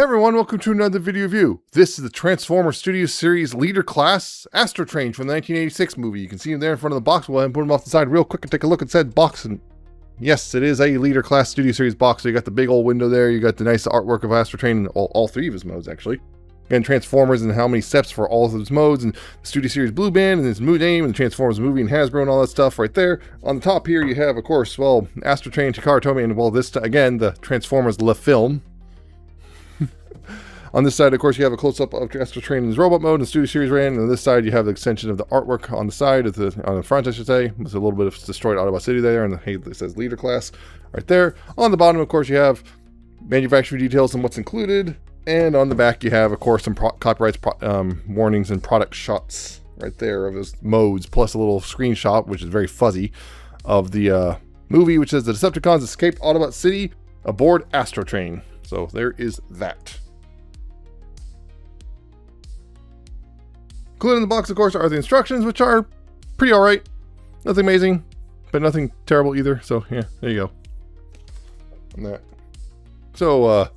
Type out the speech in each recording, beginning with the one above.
Hey everyone, welcome to another video review. This is the Transformer Studio Series Leader Class Astrotrain from the 1986 movie. You can see him there in front of the box. We'll go ahead and put him off the side real quick and take a look at said box. And yes, it is a Leader Class Studio Series box. So you got the big old window there. You got the nice artwork of Astrotrain in all three of his modes, actually. And Transformers and how many steps for all of his modes, and the Studio Series Blue Band and his mood name, and the Transformers movie and Hasbro and all that stuff right there. On the top here, you have, of course, well, Astrotrain, Chikara Tomy, and well, this again, the Transformers Le Film. On this side, of course, you have a close-up of Astrotrain in his robot mode and Studio Series ran. And on this side, you have the extension of the artwork on the side, on the front, I should say. There's a little bit of destroyed Autobot City there, and it says Leader Class right there. On the bottom, of course, you have manufacturing details and what's included. And on the back, you have, of course, some copyrights, warnings, and product shots right there of his modes, plus a little screenshot, which is very fuzzy, of the movie, which says the Decepticons escaped Autobot City aboard Astrotrain. So there is that. Included in the box, of course, are the instructions, which are pretty alright. Nothing amazing, but nothing terrible either. So, yeah, there you go. On that. So,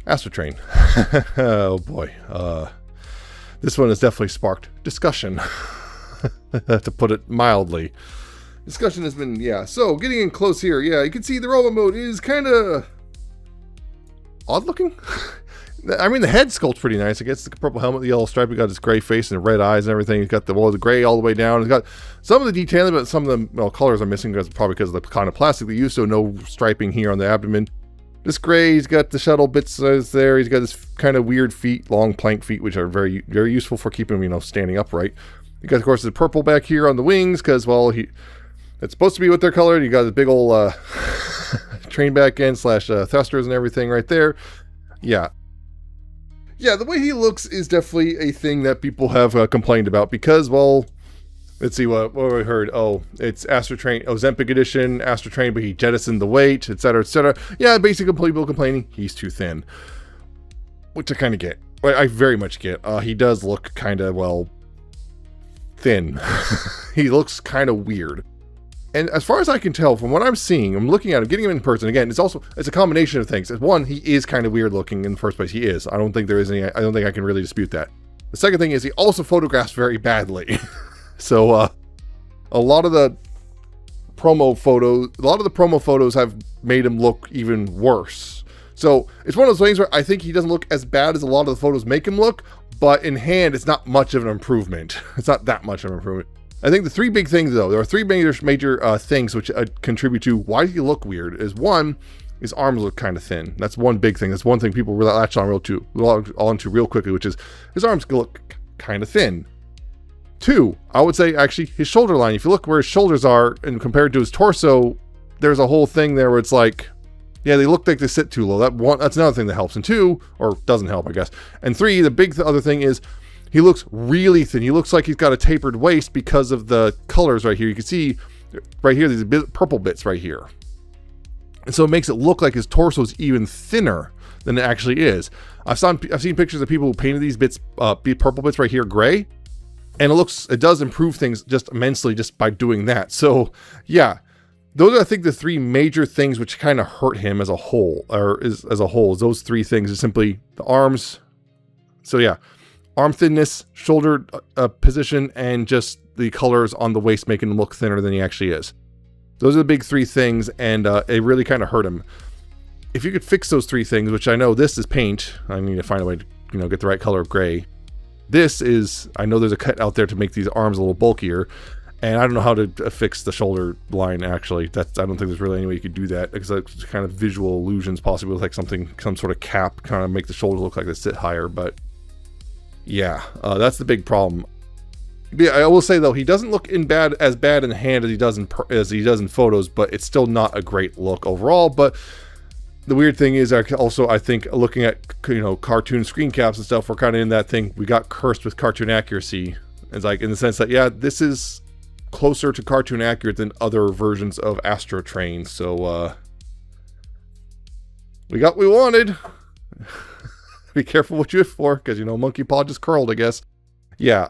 Astrotrain. Oh boy. This one has definitely sparked discussion, to put it mildly. Discussion has been, yeah. So, getting in close here, yeah, you can see the robot mode is kind of odd looking. I mean, the head sculpt's pretty nice. It gets the purple helmet, the yellow stripe. It got his gray face and red eyes and everything. It's got the gray all the way down. It's got some of the detailing, but some of the colors are missing probably because of the kind of plastic they use. So no striping here on the abdomen. This gray, he's got the shuttle bits there. He's got this kind of weird feet, long plank feet, which are very, very useful for keeping him, standing upright. You got, of course, the purple back here on the wings because, well, it's supposed to be what they're colored. You got the big old train back end / thrusters and everything right there. Yeah. Yeah, the way he looks is definitely a thing that people have complained about because, well, let's see, what we heard. Oh, it's Astrotrain, Ozempic edition, Astrotrain, but he jettisoned the weight, etc., etc. Yeah, basically people complaining he's too thin, which I kind of get. I very much get. He does look kind of, well, thin. He looks kind of weird. And as far as I can tell, from what I'm seeing, I'm looking at him, getting him in person. Again, it's a combination of things. One, he is kind of weird looking in the first place. He is. I don't think I can really dispute that. The second thing is he also photographs very badly. So, a lot of the promo photos have made him look even worse. So it's one of those things where I think he doesn't look as bad as a lot of the photos make him look, but in hand, it's not much of an improvement. It's not that much of an improvement. I think the three big things, though, there are three major things which contribute to why he look weird. Is one, his arms look kind of thin. That's one big thing. That's one thing people really latch onto real quickly, which is his arms look kind of thin. Two, I would say actually his shoulder line. If you look where his shoulders are and compared to his torso, there's a whole thing there where it's like, yeah, they look like they sit too low. That's another thing that helps. And two, or doesn't help, I guess. And three, the big other thing is, he looks really thin. He looks like he's got a tapered waist because of the colors right here. You can see right here, these purple bits right here. And so it makes it look like his torso is even thinner than it actually is. I've seen pictures of people who painted these bits, purple bits right here, gray. And it does improve things just immensely just by doing that. So yeah, those are, I think, the three major things which kind of hurt him as a whole, is those three things is simply the arms. So yeah. Arm thinness, shoulder position, and just the colors on the waist making him look thinner than he actually is. Those are the big three things, and it really kind of hurt him. If you could fix those three things, which I know this is paint, I need to find a way to get the right color of gray. This is, I know there's a cut out there to make these arms a little bulkier, and I don't know how to fix the shoulder line, actually. I don't think there's really any way you could do that, because it's kind of visual illusions, possibly with like some sort of cap, kind of make the shoulder look like they sit higher, but yeah, that's the big problem. Yeah, I will say though, he doesn't look as bad in hand as he does in photos, but it's still not a great look overall. But the weird thing is, also I think looking at cartoon screen caps and stuff, we're kind of in that thing. We got cursed with cartoon accuracy. It's like in the sense that yeah, this is closer to cartoon accurate than other versions of Astrotrain. So we got what we wanted. Be careful what you wish for, because monkey paw just curled, I guess. Yeah,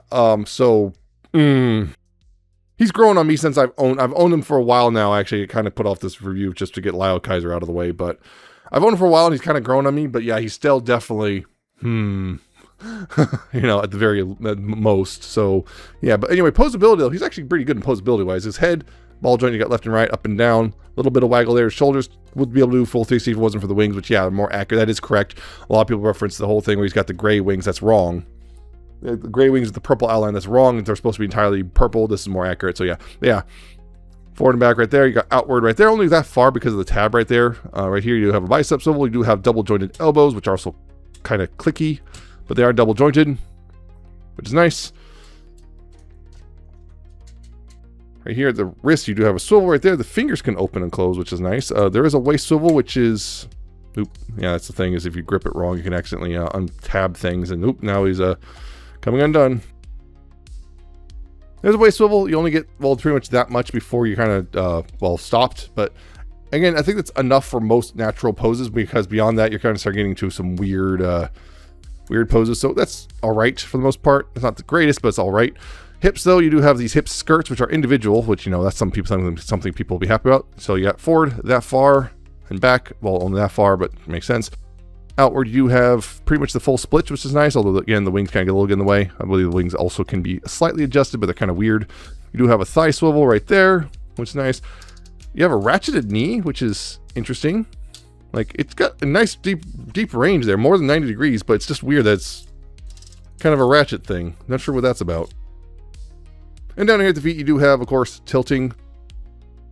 he's grown on me since I've owned him for a while now. Actually, I kind of put off this review just to get Lyle Kaiser out of the way, but I've owned him for a while and he's kind of grown on me, but yeah, he's still definitely, you know, at the very most. So yeah, but anyway, posability though, he's actually pretty good in posability wise. His head, ball joint, you got left and right, up and down, a little bit of waggle there. His shoulders would be able to do full 360 if it wasn't for the wings, which yeah, more accurate. That is correct. A lot of people reference the whole thing where he's got the gray wings. That's wrong. The gray wings with the purple outline, that's wrong. They're supposed to be entirely purple. This is more accurate. So yeah. Forward and back right there. You got outward right there. Only that far because of the tab right there. Right here, you do have a bicep swivel. You do have double jointed elbows, which are also kind of clicky, but they are double jointed, which is nice. Right here at the wrist, you do have a swivel right there. The fingers can open and close, which is nice. There is a waist swivel, which is, yeah, that's the thing, is if you grip it wrong, you can accidentally untab things, and now he's coming undone. There's a waist swivel. You only get, well, pretty much that much before you kind of, stopped. But again, I think that's enough for most natural poses, because beyond that, you're kind of start getting to some weird poses. So that's all right for the most part. It's not the greatest, but it's all right. Hips, though, you do have these hip skirts, which are individual, which, you know, that's something people will be happy about. So you got forward that far and back. Well, only that far, but it makes sense. Outward, you have pretty much the full split, which is nice, although, again, the wings kind of get a little in the way. I believe the wings also can be slightly adjusted, but they're kind of weird. You do have a thigh swivel right there, which is nice. You have a ratcheted knee, which is interesting. Like, it's got a nice deep range there, more than 90 degrees, but it's just weird that it's kind of a ratchet thing. Not sure what that's about. And down here at the feet, you do have, of course, tilting.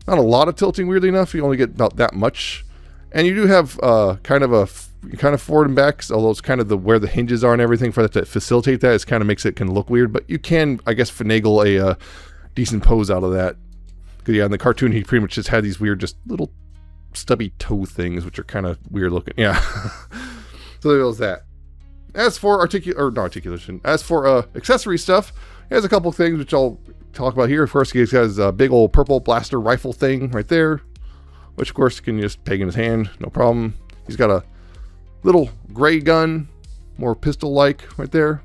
Not a lot of tilting, weirdly enough. You only get about that much. And you do have kind of forward and back, although it's kind of where the hinges are and everything for that to facilitate that. It kind of makes it can look weird, but you can, I guess, finagle a decent pose out of that. Because yeah, in the cartoon, he pretty much just had these weird, just little stubby toe things, which are kind of weird looking. Yeah. So there goes that. As for articulation, as for accessory stuff, he has a couple things which I'll talk about here. First, he has a big old purple blaster rifle thing right there, which of course you can just peg in his hand, no problem. He's got a little gray gun, more pistol-like right there,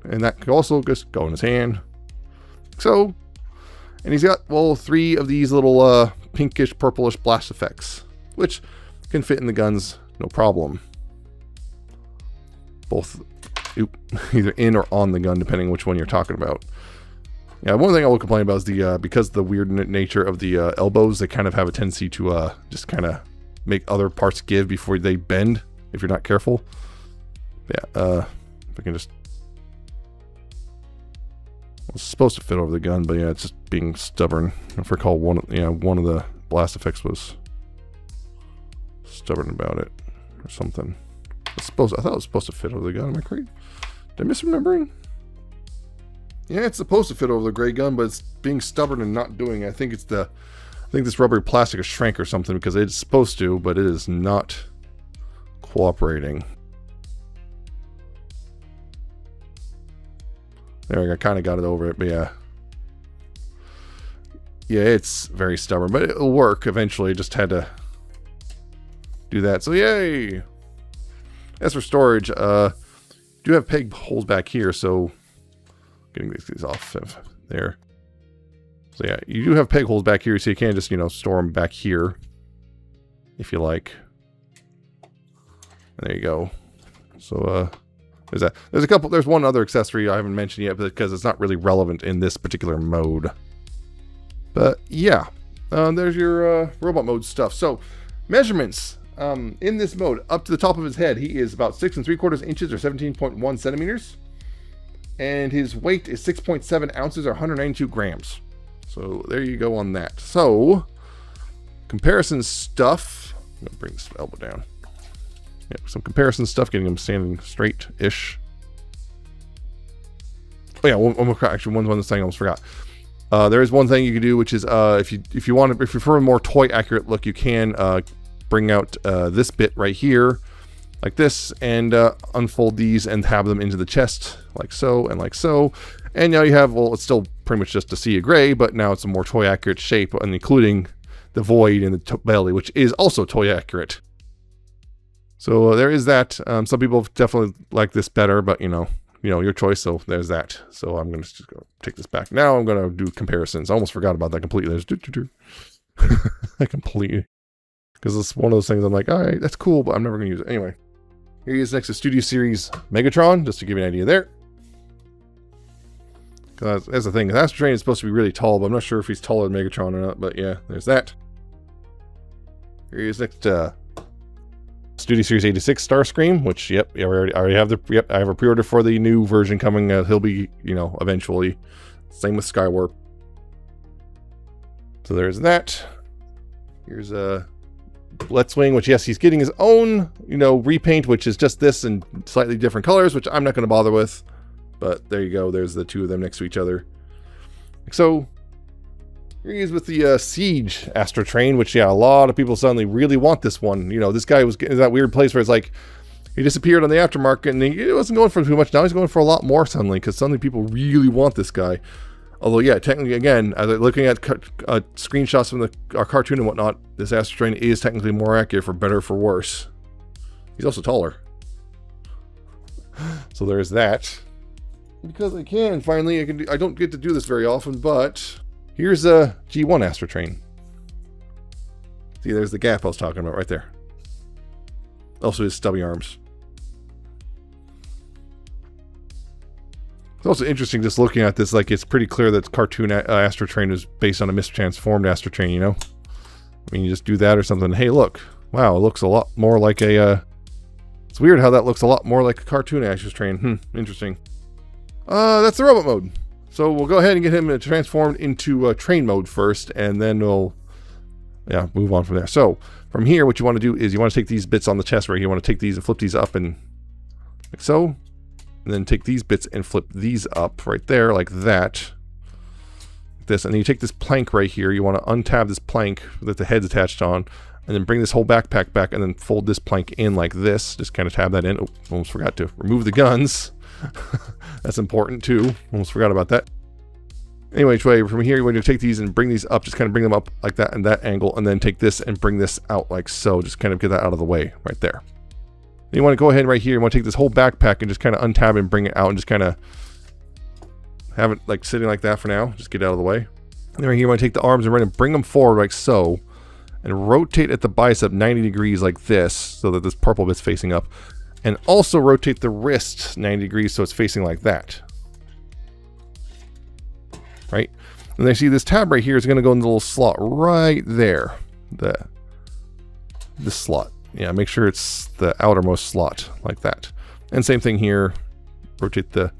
and that can also just go in his hand. So, and he's got, well, 3 of these little pinkish, purplish blast effects, which can fit in the guns, no problem. Both, either in or on the gun, depending on which one you're talking about. Yeah, one thing I will complain about is because the weird nature of the elbows, they kind of have a tendency to just kind of make other parts give before they bend, if you're not careful. Yeah, if I can just... It's supposed to fit over the gun, but yeah, it's just being stubborn. If I recall, one of the blast effects was stubborn about it, or something. I thought it was supposed to fit over the gun. Am I crazy? Did I misremembering? Yeah, it's supposed to fit over the gray gun, but it's being stubborn and not doing it. I think this rubbery plastic is shrank or something, because it's supposed to, but it is not cooperating. There, I kind of got it over it, but yeah. Yeah, it's very stubborn, but it'll work eventually. Just had to do that, so yay! As for storage, do have peg holes back here, so getting these off of there. So yeah, you do have peg holes back here, so you can just, store them back here if you like. And there you go. So there's that. There's one other accessory I haven't mentioned yet, because it's not really relevant in this particular mode. But yeah, there's your robot mode stuff. So measurements. In this mode, up to the top of his head, he is about 6 3/4 inches or 17.1 centimeters. And his weight is 6.7 ounces or 192 grams. So there you go on that. So, comparison stuff. I'm going to bring this elbow down. Yeah, some comparison stuff, getting him standing straight-ish. Oh yeah, one thing I almost forgot. There is one thing you can do, which is if you prefer a more toy-accurate look, you can bring out this bit right here, like this, and unfold these and have them into the chest, like so and like so. And now you have, well, it's still pretty much just a sea of gray, but now it's a more toy accurate shape, and including the void in the belly, which is also toy accurate. So there is that. Some people definitely like this better, but your choice. So there's that. So I'm gonna just go take this back. Now I'm gonna do comparisons. I almost forgot about that completely. I completely Because it's one of those things I'm like, all right, that's cool, but I'm never going to use it. Anyway, here he is next to Studio Series Megatron, just to give you an idea there. Because that's the thing. Astrotrain is supposed to be really tall, but I'm not sure if he's taller than Megatron or not. But yeah, there's that. Here he is next to Studio Series 86 Starscream, which, yep, I already have the, yep, I have a pre-order for the new version coming. He'll be, you know, eventually. Same with Skywarp. So there's that. Here's a Blitzwing, which, yes, he's getting his own, you know, repaint, which is just this in slightly different colors, which I'm not going to bother with. But there you go. There's the two of them next to each other. So here he is with the Siege Astrotrain, which, yeah, a lot of people suddenly really want this one. You know, this guy was getting that weird place where it's like he disappeared on the aftermarket and he wasn't going for too much. Now he's going for a lot more suddenly because suddenly people really want this guy. Although, yeah, technically, again, as I'm looking at screenshots from our cartoon and whatnot, this Astrotrain is technically more accurate, for better or for worse. He's also taller. So there's that. Because I can, finally, I don't get to do this very often, but here's a G1 Astrotrain. See, there's the gap I was talking about right there. Also his stubby arms. It's also interesting just looking at this, like, it's pretty clear that cartoon Astrotrain is based on a mistransformed Astrotrain, you know? I mean, you just do that or something. Hey, look. Wow, it looks a lot more like a, it's weird how that looks a lot more like a cartoon Astrotrain. Interesting. That's the robot mode. So we'll go ahead and get him transformed into train mode first, and then we'll, yeah, move on from there. So from here, what you want to do is you want to take these bits on the chest right here. You want to take these and flip these up and like so. And then take these bits and flip these up right there like that. Like this. And then you take this plank right here. You want to untab this plank that the head's attached on. And then bring this whole backpack back and then fold this plank in like this. Just kind of tab that in. Oh, almost forgot to remove the guns. That's important too. Almost forgot about that. Anyway, from here, you want to take these and bring these up. Just kind of bring them up like that and that angle. And then take this and bring this out like so. Just kind of get that out of the way right there. Then you want to go ahead right here. You want to take this whole backpack and just kind of untab it and bring it out and just kind of have it like sitting like that for now. Just get it out of the way. And then right here, you want to take the arms and bring them forward like so. And rotate at the bicep 90 degrees like this so that this purple bit's facing up. And also rotate the wrist 90 degrees so it's facing like that. Right? And then you see this tab right here is going to go in the little slot right there. This slot. Yeah, make sure it's the outermost slot like that. And same thing here. Rotate the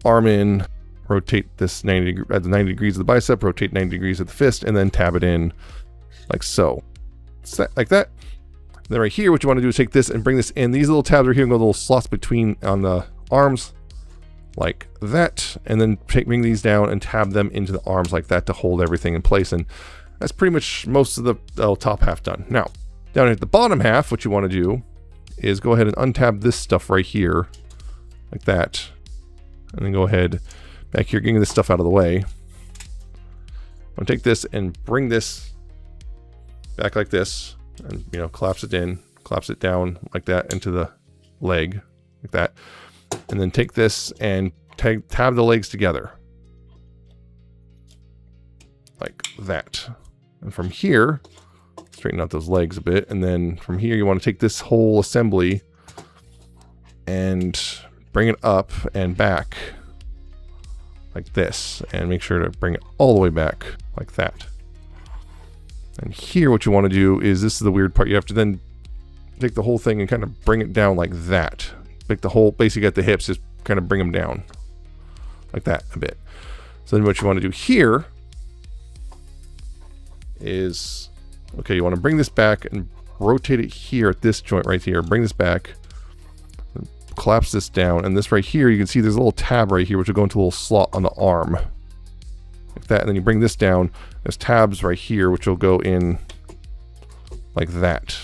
arm in. Rotate this 90 at the 90 degrees of the bicep. Rotate 90 degrees of the fist. And then tab it in like so. Like that. And then right here, what you want to do is take this and bring this in. These little tabs right here and go little slots between on the arms like that. And then bring these down and tab them into the arms like that to hold everything in place. And that's pretty much most of the top half done. Now, down at the bottom half, what you want to do is go ahead and untab this stuff right here like that. And then go ahead back here, getting this stuff out of the way. I'm going to take this and bring this back like this. And, you know, collapse it in, collapse it down like that into the leg, like that. And then take this and tab the legs together. Like that. And from here, straighten out those legs a bit. And then from here, you want to take this whole assembly and bring it up and back like this. And make sure to bring it all the way back like that. And here what you want to do is, this is the weird part, you have to then take the whole thing and kind of bring it down like that. Like the whole, basically at the hips, just kind of bring them down like that a bit. So then what you want to do here is, okay, you want to bring this back and rotate it here at this joint right here. Bring this back, collapse this down, and this right here, you can see there's a little tab right here which will go into a little slot on the arm. Like that, and then you bring this down. There's tabs right here which will go in like that.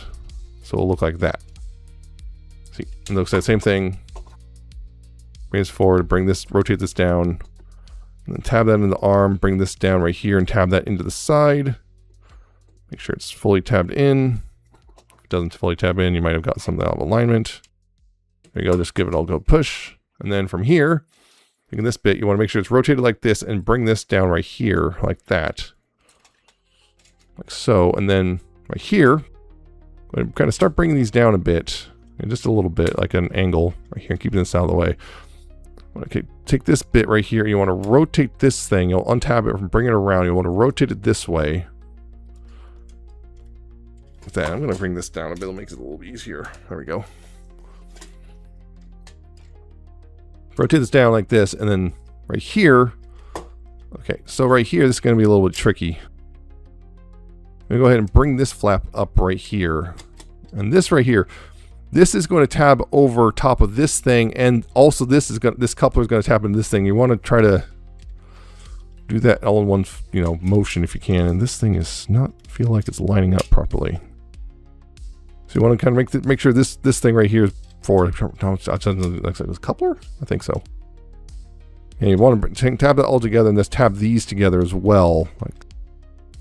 So it'll look like that. See, and it looks like the same thing. Bring this forward, bring this, rotate this down, and then tab that in the arm, bring this down right here and tab that into the side. Make sure it's fully tabbed in. If it doesn't fully tab in, you might have got something out of alignment. There you go, just give it all go push. And then from here, in this bit, you want to make sure it's rotated like this and bring this down right here like that. Like so. And then right here, But kind of start bringing these down a bit, and just a little bit, like an angle right here, keeping this out of the way. Okay, take this bit right here. You want to rotate this thing. You'll untab it and bring it around. You want to rotate it this way. With that, I'm going to bring this down a bit. It'll make it a little easier. There we go. Rotate this down like this, and then right here. Okay, so right here, this is going to be a little bit tricky. I'm going to go ahead and bring this flap up right here. And this right here, this is going to tab over top of this thing, and also this coupler is going to tab into this thing. You want to try to do that all in one, motion if you can. And this thing is not feel like it's lining up properly. So you want to kind of make sure this thing right here is forward. Looks like this coupler, I think so. And you want to tab that all together, and just tab these together as well, like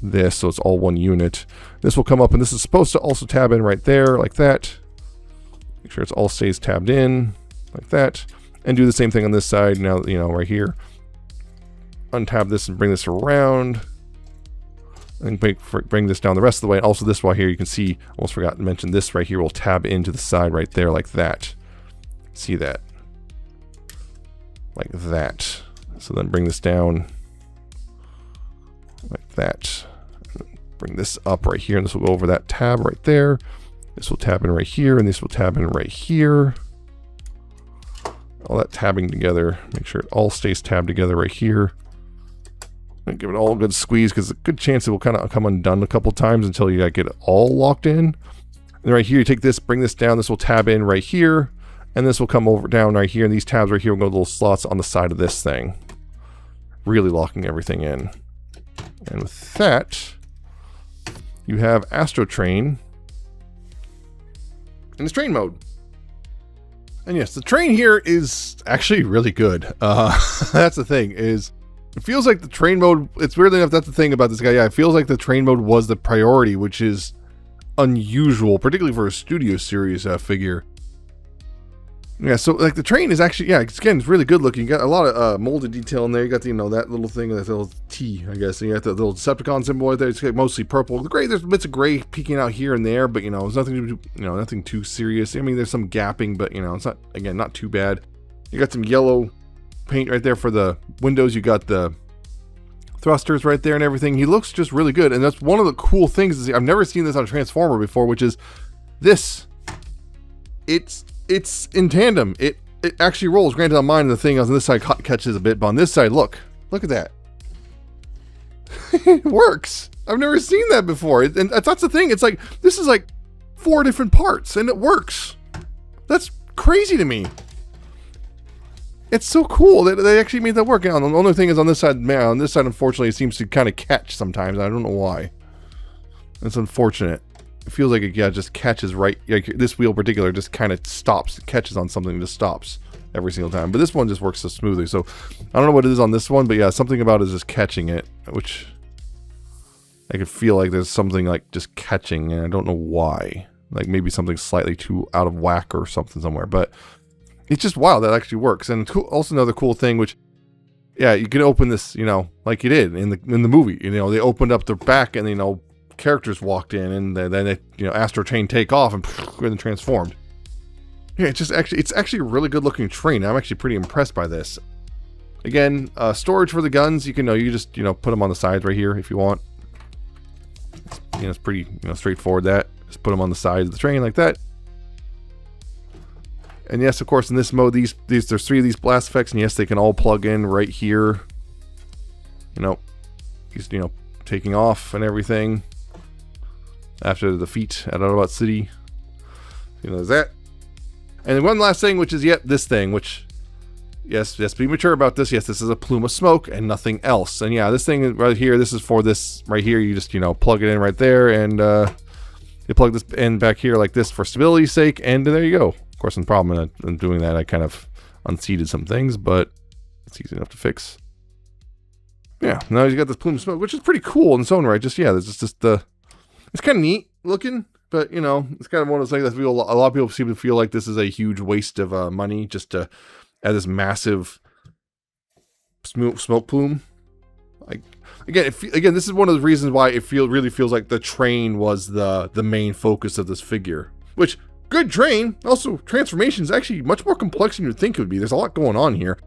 this, so it's all one unit. This will come up, and this is supposed to also tab in right there, like that. Make sure it's all stays tabbed in, like that. And do the same thing on this side, now, right here. Untab this and bring this around. And bring this down the rest of the way. And also this right here, you can see, almost forgot to mention, this right here will tab into the side right there, like that. See that? Like that. So then bring this down, like that. Bring this up right here, and this will go over that tab right there. This will tab in right here, and this will tab in right here. All that tabbing together. Make sure it all stays tabbed together right here. And give it all a good squeeze, because a good chance it will kind of come undone a couple times until you get it all locked in. And right here, you take this, bring this down. This will tab in right here, and this will come over down right here. And these tabs right here will go to little slots on the side of this thing, really locking everything in. And with that, you have Astrotrain in the train mode. And yes, the train here is actually really good. That's the thing, is it feels like the train mode, it's weird enough, that's the thing about this guy. Yeah, it feels like the train mode was the priority, which is unusual, particularly for a Studio Series figure. Yeah, so like the train is actually, yeah, again, it's really good looking. You got a lot of molded detail in there. You got the, that little thing, that little T, I guess. And you got the little Decepticon symbol right there. It's mostly purple. The gray, there's bits of gray peeking out here and there, but it's nothing, nothing too serious. I mean, there's some gapping, but it's not, again, not too bad. You got some yellow paint right there for the windows. You got the thrusters right there and everything. He looks just really good, and that's one of the cool things. Is I've never seen this on a Transformer before, which is this. It's in tandem. It actually rolls. Granted, on mine, the thing on this side catches a bit, but on this side, look at that. It works. I've never seen that before. And that's the thing. It's like, this is like 4 different parts, and it works. That's crazy to me. It's so cool that they actually made that work. And the only thing is on this side, unfortunately, it seems to kind of catch sometimes. I don't know why. It's unfortunate. It feels like it just catches right. Like this wheel in particular just kind of stops. It catches on something and just stops every single time. But this one just works so smoothly. So I don't know what it is on this one, but yeah, something about it is just catching it, which I could feel like there's something like just catching, and I don't know why. Like maybe something slightly too out of whack or something somewhere. But it's just wow, that actually works. And also another cool thing, which, yeah, you can open this, like you did in the movie. They opened up the back, and characters walked in, and then Astrotrain take off and then transformed. Yeah, it's actually a really good looking train. I'm actually pretty impressed by this. Again, storage for the guns. You can you just put them on the sides right here if you want. It's pretty straightforward. That just put them on the sides of the train like that. And yes, of course, in this mode, there's 3 of these blast effects, and yes, they can all plug in right here. He's taking off and everything. After the defeat at Autobot City. There's that. And then one last thing, which is this thing, which, yes, be mature about this. Yes, this is a plume of smoke and nothing else. And yeah, this thing right here, this is for this right here. You just, plug it in right there, and you plug this in back here like this for stability's sake, and there you go. Of course, the problem in doing that, I kind of unseated some things, but it's easy enough to fix. Yeah, now you got this plume of smoke, which is pretty cool in its own right. It's kind of neat looking, but it's kind of one of those things that a lot of people seem to feel like this is a huge waste of money just to add this massive smoke plume. Like, again, this is one of the reasons why it really feels like the train was the main focus of this figure. Which, good train. Also, transformation is actually much more complex than you'd think it would be. There's a lot going on here.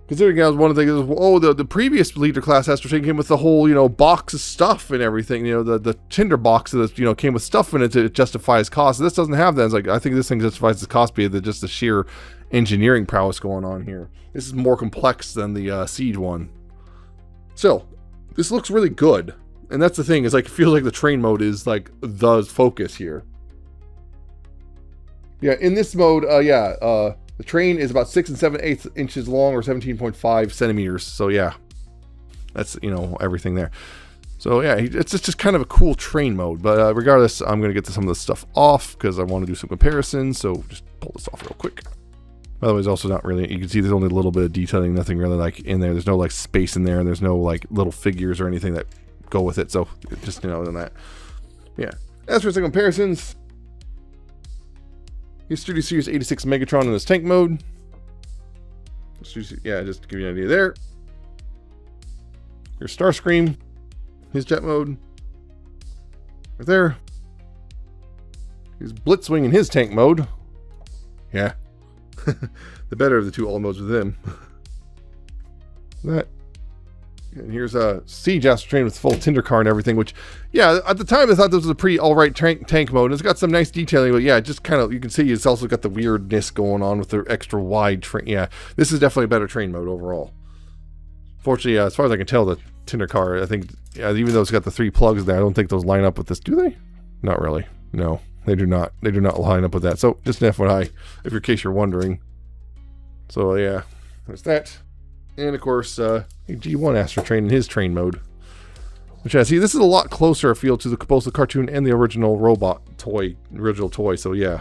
Considering I was one of the things, oh, the previous leader class Astrotrain came with the whole, box of stuff and everything. The tinder box that came with stuff in it to justify its cost. This doesn't have that. It's like, I think this thing justifies its cost because just the sheer engineering prowess going on here. This is more complex than the Siege one. So, this looks really good. And that's the thing, is like, it feels like the train mode is like the focus here. Yeah, in this mode, the train is about 6 7/8 inches long, or 17.5 centimeters. So yeah, that's, everything there. So yeah, it's just kind of a cool train mode. But regardless, I'm going to get some of this stuff off because I want to do some comparisons. So just pull this off real quick. By the way, it's also not really, you can see there's only a little bit of detailing, nothing really like in there. There's no like space in there, and there's no like little figures or anything that go with it. So just, than that. Yeah. As for some comparisons, here's Studio Series 86 Megatron in this tank mode. Yeah, just to give you an idea there. Here's Starscream, his jet mode. Right there. Here's Blitzwing in his tank mode. Yeah. The better of the two all modes with him. That. And here's a Siege Astrotrain with full Tinder car and everything, which, yeah, at the time I thought this was a pretty alright tank mode. It's got some nice detailing, but yeah, just kind of, you can see it's also got the weirdness going on with the extra wide train. Yeah, this is definitely a better train mode overall. Fortunately, as far as I can tell, the Tinder car, I think, even though it's got the 3 plugs there, I don't think those line up with this, do they? Not really. No, they do not. They do not line up with that. So, just an FYI, in case you're wondering. So, yeah, there's that. And of course, G1 Astrotrain in his train mode. Which I see, this is a lot closer, I feel, to both the cartoon and the original robot toy, so yeah.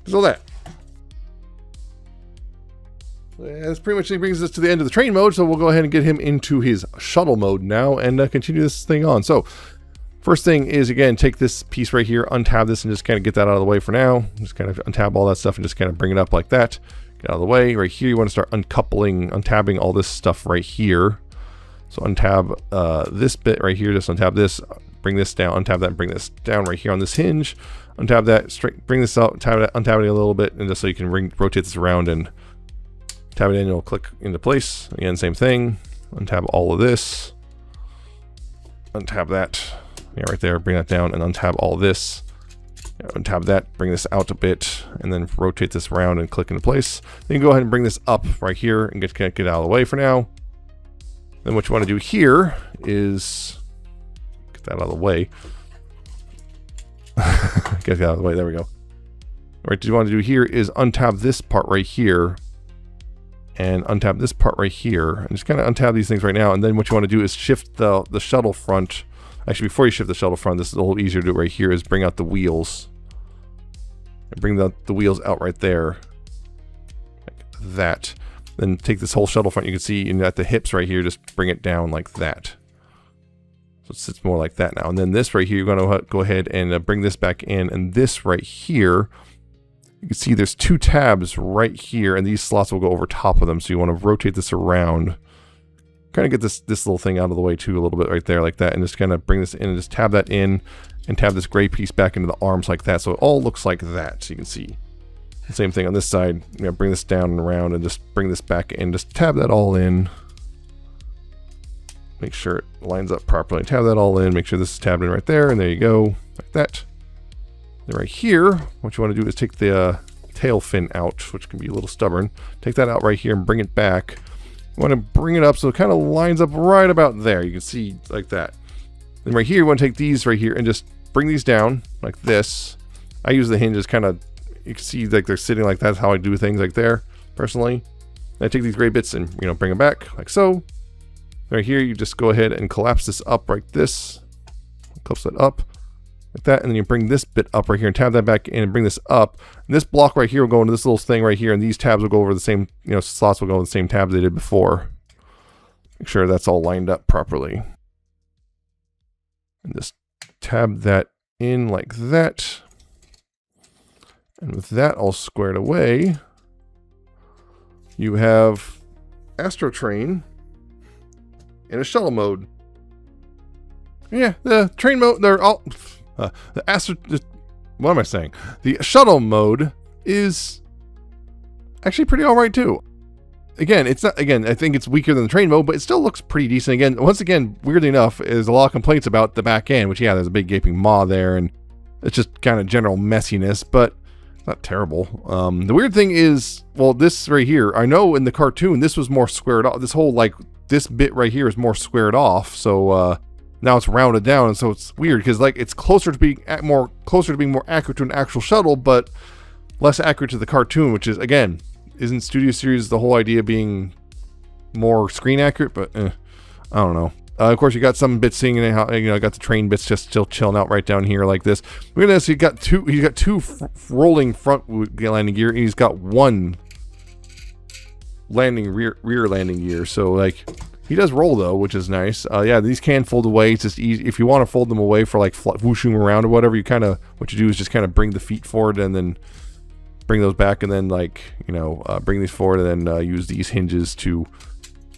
So that. This pretty much brings us to the end of the train mode, so we'll go ahead and get him into his shuttle mode now and continue this thing on. So, first thing is, again, take this piece right here, untab this, and just kind of get that out of the way for now. Just kind of untab all that stuff and just kind of bring it up like that. Get out of the way. Right here, you want to start untabbing all this stuff right here. So untab this bit right here, just untab this, bring this down, untab that, and bring this down right here on this hinge. Untab that, bring this out, untab it a little bit, and just so you can rotate this around and tab it in, it'll click into place. Again, same thing. Untab all of this. Untab that. Yeah, right there, bring that down, and untab all of this. Untab that, bring this out a bit, and then rotate this around and click into place. Then you go ahead and bring this up right here and get out of the way for now. Then what you want to do here is get that out of the way. Get it out of the way, there we go. What you want to do here is untab this part right here and untab this part right here, and just kind of untab these things right now. And then what you want to do is shift the shuttle front. Actually, before you shift the shuttle front, this is a little easier to do right here, is bring out the wheels. And bring the wheels out right there. Like that. Then take this whole shuttle front, you can see at the hips right here, just bring it down like that. So it sits more like that now. And then this right here, you're going to go ahead and bring this back in. And this right here, you can see there's 2 tabs right here, and these slots will go over top of them. So you want to rotate this around. Kind of get this little thing out of the way too a little bit right there like that, and just kind of bring this in and just tab that in and tab this gray piece back into the arms like that, so it all looks like that. So you can see the same thing on this side. Bring this down and around and just bring this back in, just tab that all in, make sure it lines up properly, tab that all in, make sure this is tabbed in right there, and there you go, like that. Then right here, what you want to do is take the tail fin out, which can be a little stubborn. Take that out right here and bring it back. You want to bring it up so it kind of lines up right about there. You can see like that. Then right here, you want to take these right here and just bring these down like this. I use the hinges kind of, you can see like they're sitting like that's how I do things like there, personally. And I take these gray bits and, bring them back like so. Right here, you just go ahead and collapse this up like this. Collapse that up like that. And then you bring this bit up right here and tab that back in and bring this up. And this block right here will go into this little thing right here. And these tabs will go over the same, slots will go in the same tabs they did before. Make sure that's all lined up properly. And just tab that in like that. And with that all squared away, you have Astrotrain in a shuttle mode. Yeah, the train mode, they're all, what am I saying? The shuttle mode is actually pretty alright too. Again, it's not, again, I think it's weaker than the train mode, but it still looks pretty decent. Again, once again, weirdly enough, there's a lot of complaints about the back end, which, yeah, there's a big gaping maw there, and it's just kind of general messiness, but it's not terrible. The weird thing is, well, this right here, I know in the cartoon, this was more squared off. This whole, like, this bit right here is more squared off, so, now it's rounded down, and so it's weird, because, like, it's closer to being more accurate to an actual shuttle, but less accurate to the cartoon, which is, again, isn't Studio Series the whole idea being more screen accurate? But I don't know. Of course, you got some bits seeing it. How, you know, got the train bits just still chilling out right down here like this. We're gonna see. He's got two rolling front landing gear, and he's got one landing rear landing gear. So like, he does roll though, which is nice. Yeah, these can fold away. It's just easy if you want to fold them away for like whooshing around or whatever. You kind of what you do is just kind of bring the feet forward and then bring those back, and then, like, you know, bring these forward, and then use these hinges to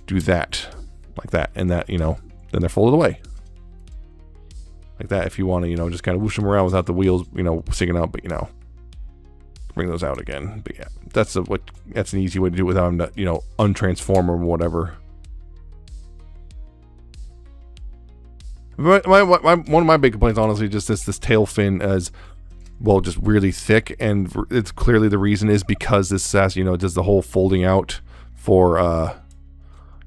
do that, like that, and that, you know, then they're folded away like that. If you want to, you know, just kind of whoosh them around without the wheels, you know, sticking out, but, you know, bring those out again. But yeah, that's an easy way to do it without them to, you know, untransform or whatever. One of my big complaints, honestly, just this tail fin as well, just really thick, and it's clearly the reason is because this has, you know, it does the whole folding out for,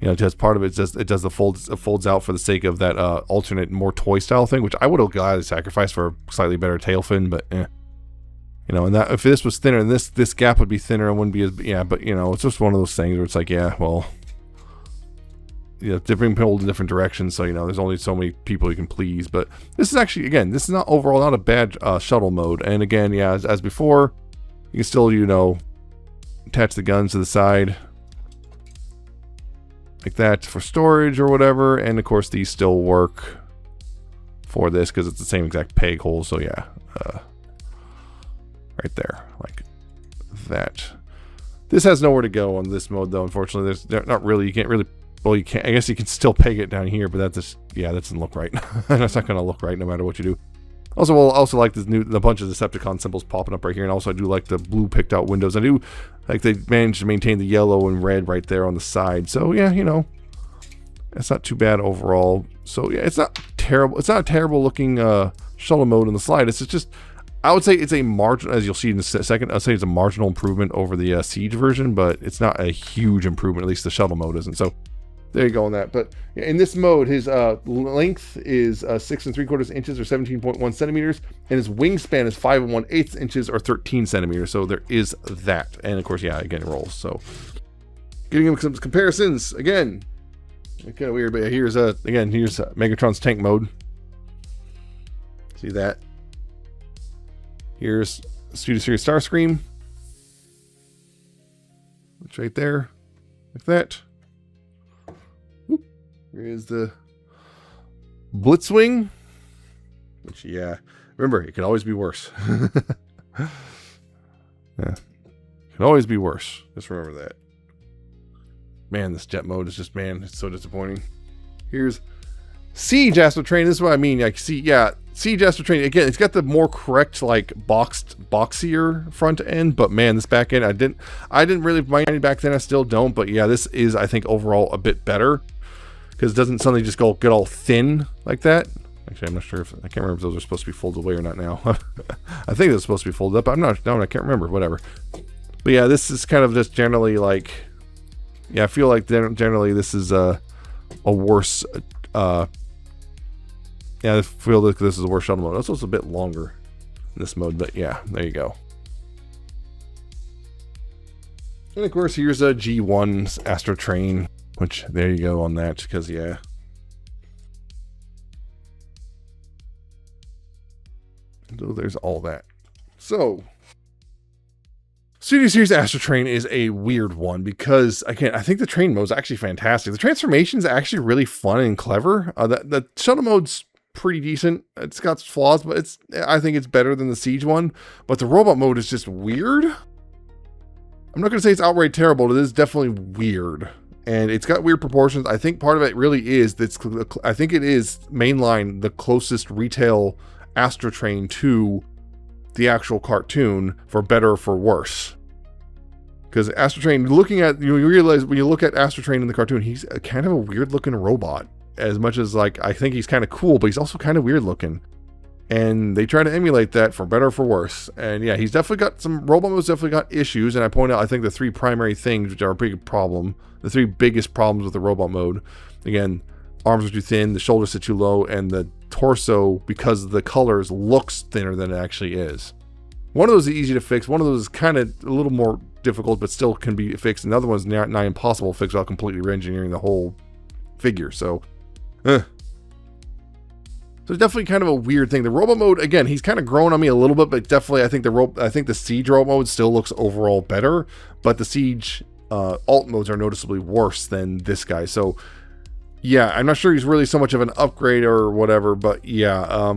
you know, it does part of it, it does the folds out for the sake of that alternate, more toy style thing, which I would have gladly sacrificed for a slightly better tail fin, but you know, and that if this was thinner, and this gap would be thinner, and wouldn't be as, yeah, but you know, it's just one of those things where it's like, yeah, well, you know, different pulled in different directions, so, you know, there's only so many people you can please. But this is actually, again, this is not overall not a bad shuttle mode. And again, yeah, as before, you can still, you know, attach the guns to the side like that for storage or whatever. And of course, these still work for this because it's the same exact peg hole. So yeah, right there, like that. This has nowhere to go on this mode, though. Unfortunately, there's not really. You can't really. Well, you can't. I guess you can still peg it down here, but that just, yeah, that doesn't look right. That's not going to look right no matter what you do. Also, we'll also like this the bunch of Decepticon symbols popping up right here, and also I do like the blue picked out windows. I do like they managed to maintain the yellow and red right there on the side. So yeah, you know, it's not too bad overall. So yeah, it's not terrible. It's not a terrible looking shuttle mode on the slide. It's just, I would say it's a marginal, as you'll see in a second, I'd say it's a marginal improvement over the Siege version, but it's not a huge improvement. At least the shuttle mode isn't. So there you go on that. But in this mode, his length is 6 3/4 inches or 17.1 centimeters, and his wingspan is 5 1/8 inches or 13 centimeters. So there is that, and of course, yeah, again, it rolls. So getting him some comparisons again, kind of weird, but yeah, here's Megatron's tank mode. See that? Here's Studio Series Starscream. It's right there, like that. Here's the Blitzwing, which, yeah, remember, it can always be worse. Yeah, it can always be worse. Just remember that. Man, this jet mode is just, man, it's so disappointing. Here's Siege Astrotrain. This is what I mean. Like, see, yeah, Siege Astrotrain. Again, it's got the more correct, like, boxier front end, but man, this back end, I didn't really mind it back then. I still don't, but yeah, this is, I think, overall a bit better. Because it doesn't suddenly just get all thin like that. Actually, I'm not sure if, I can't remember if those are supposed to be folded away or not now. I think they're supposed to be folded up, but I can't remember, whatever. But yeah, this is kind of just generally like, yeah, I feel like generally this is a worse, yeah, I feel like this is a worse shuttle mode. It's also a bit longer in this mode, but yeah, there you go. And of course, here's a G1's Astrotrain. Which, there you go on that, because, yeah. So there's all that. So, Studio Series Astrotrain is a weird one, because, again, I think the train mode is actually fantastic. The transformation is actually really fun and clever. The shuttle mode's pretty decent. It's got flaws, but I think it's better than the Siege one. But the robot mode is just weird. I'm not going to say it's outright terrible, but it is definitely weird. And it's got weird proportions. I think part of it really is, I think it is mainline the closest retail Astrotrain to the actual cartoon, for better or for worse. Because Astrotrain, you realize when you look at Astrotrain in the cartoon, he's kind of a weird looking robot. As much as, like, I think he's kind of cool, but he's also kind of weird looking. And they try to emulate that for better or for worse. And yeah, he's definitely got some, robot mode's definitely got issues. And I point out, I think the 3 primary things which are a big problem, the 3 biggest problems with the robot mode, again, arms are too thin, the shoulders are too low, and the torso, because of the colors, looks thinner than it actually is. One of those is easy to fix. One of those is kind of a little more difficult, but still can be fixed. Another one's not impossible to fix without completely re-engineering the whole figure. So it's definitely kind of a weird thing. The robot mode, again, he's kind of grown on me a little bit, but definitely I think the Siege robot mode still looks overall better, but the Siege alt modes are noticeably worse than this guy. So yeah, I'm not sure he's really so much of an upgrade or whatever, but yeah.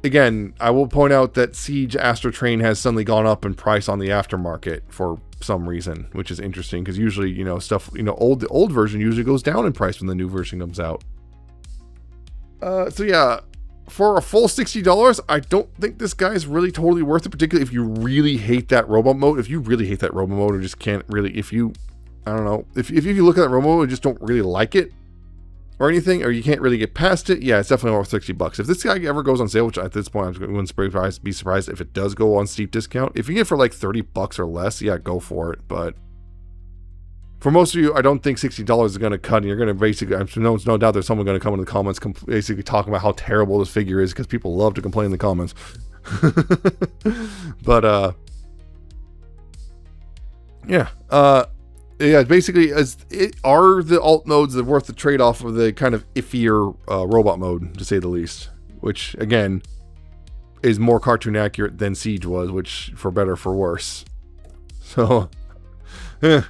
Again, I will point out that Siege Astrotrain has suddenly gone up in price on the aftermarket for some reason, which is interesting because usually, you know, stuff, you know, the old version usually goes down in price when the new version comes out. So yeah, for a full $60, I don't think this guy is really totally worth it, particularly if you really hate that robot mode. If you really hate that robot mode or just can't really, I don't know, if you look at that robot mode and just don't really like it or anything, or you can't really get past it, yeah, it's definitely worth $60. If this guy ever goes on sale, which at this point I wouldn't be surprised if it does go on steep discount. If you get it for like $30 or less, yeah, go for it. But for most of you, I don't think $60 is going to cut, and you're going to basically, no doubt there's someone going to come in the comments basically talking about how terrible this figure is, because people love to complain in the comments. But, yeah. Yeah, basically, are the alt modes worth the trade-off of the kind of iffier robot mode, to say the least? Which, again, is more cartoon accurate than Siege was, which, for better or for worse. So, I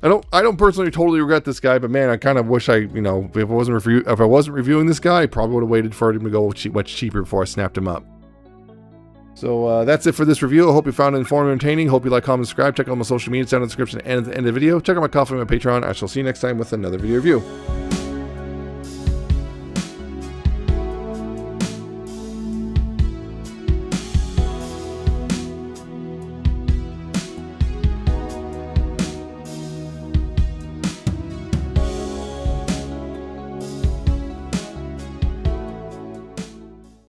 don't personally totally regret this guy, but man, I kind of wish if I wasn't reviewing this guy, I probably would have waited for him to go much cheaper before I snapped him up. So that's it for this review. I hope you found it informative and entertaining. Hope you like, comment, subscribe. Check out my social media down in the description and at the end of the video. Check out my Ko-fi and my Patreon. I shall see you next time with another video review.